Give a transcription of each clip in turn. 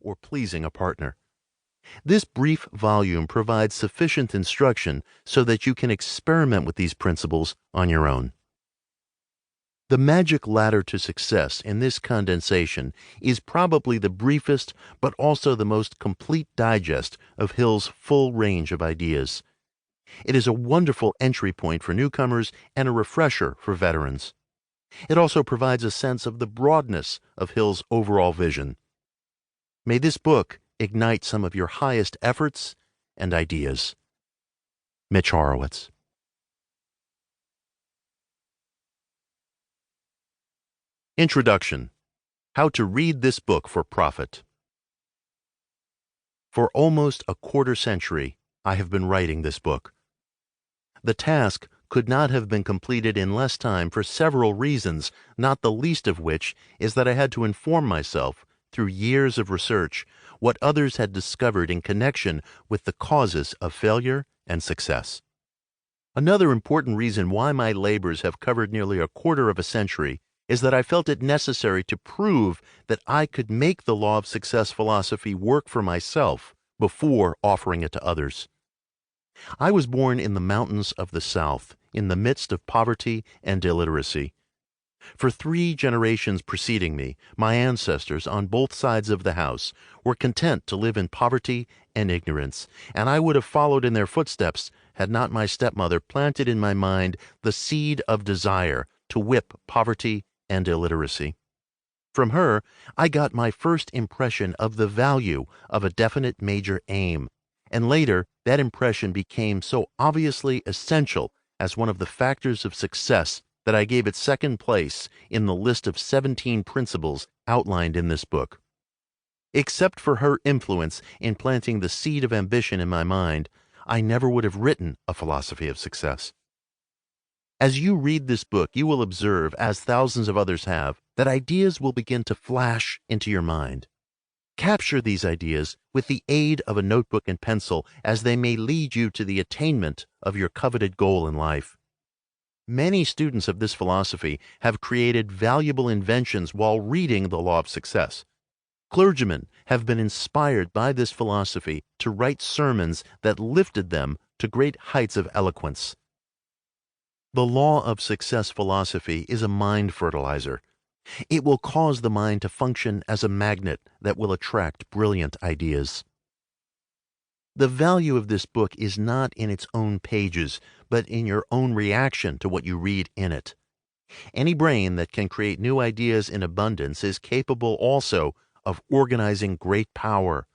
or pleasing a partner. This brief volume provides sufficient instruction so that you can experiment with these principles on your own. The magic ladder to success in this condensation is probably the briefest but also the most complete digest of Hill's full range of ideas. It is a wonderful entry point for newcomers and a refresher for veterans. It also provides a sense of the broadness of Hill's overall vision. May this book ignite some of your highest efforts and ideas. Mitch Horowitz. Introduction. How to read this book for profit. For almost a quarter century, I have been writing this book. The task could not have been completed in less time for several reasons, not the least of which is that I had to inform myself, through years of research, what others had discovered in connection with the causes of failure and success. Another important reason why my labors have covered nearly a quarter of a century is that I felt it necessary to prove that I could make the law of success philosophy work for myself before offering it to others. I was born in the mountains of the South, in the midst of poverty and illiteracy. For 3 generations preceding me, my ancestors on both sides of the house were content to live in poverty and ignorance, and I would have followed in their footsteps had not my stepmother planted in my mind the seed of desire to whip poverty and illiteracy. From her, I got my first impression of the value of a definite major aim, and later that impression became so obviously essential as one of the factors of success that I gave it second place in the list of 17 principles outlined in this book. Except for her influence in planting the seed of ambition in my mind, I never would have written a philosophy of success. As you read this book, you will observe, as thousands of others have, that ideas will begin to flash into your mind. Capture these ideas with the aid of a notebook and pencil, as they may lead you to the attainment of your coveted goal in life. Many students of this philosophy have created valuable inventions while reading the law of success. Clergymen have been inspired by this philosophy to write sermons that lifted them to great heights of eloquence. The law of success philosophy is a mind fertilizer. It will cause the mind to function as a magnet that will attract brilliant ideas. The value of this book is not in its own pages, but in your own reaction to what you read in it. Any brain that can create new ideas in abundance is capable also of organizing great power.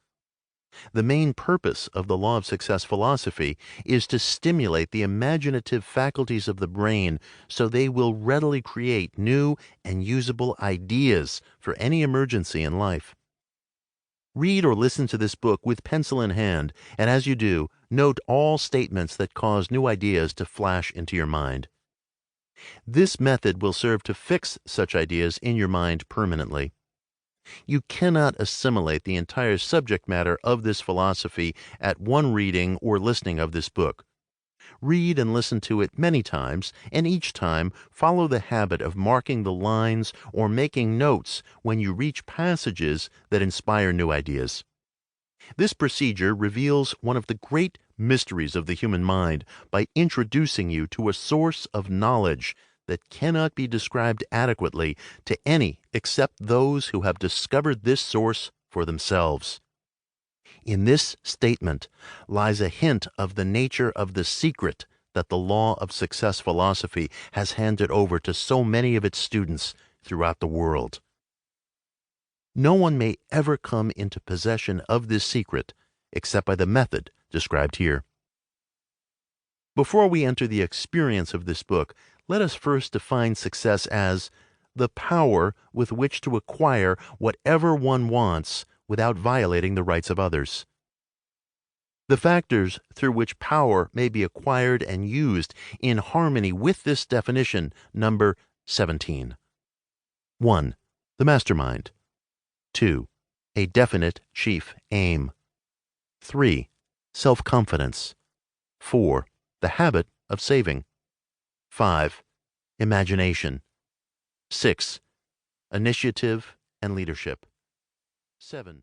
The main purpose of the law of success philosophy is to stimulate the imaginative faculties of the brain so they will readily create new and usable ideas for any emergency in life. Read or listen to this book with pencil in hand, and as you do, note all statements that cause new ideas to flash into your mind. This method will serve to fix such ideas in your mind permanently. You cannot assimilate the entire subject matter of this philosophy at one reading or listening of this book. Read and listen to it many times, and each time follow the habit of marking the lines or making notes when you reach passages that inspire new ideas. This procedure reveals one of the great mysteries of the human mind by introducing you to a source of knowledge that cannot be described adequately to any except those who have discovered this source for themselves. In this statement lies a hint of the nature of the secret that the law of success philosophy has handed over to so many of its students throughout the world. No one may ever come into possession of this secret except by the method described here. Before we enter the experience of this book, let us first define success as the power with which to acquire whatever one wants without violating the rights of others. The factors through which power may be acquired and used in harmony with this definition number 17. 1. The mastermind. 2. A definite chief aim. 3. Self-confidence. 4. The habit of saving. 5. Imagination. 6. Initiative and leadership. 7.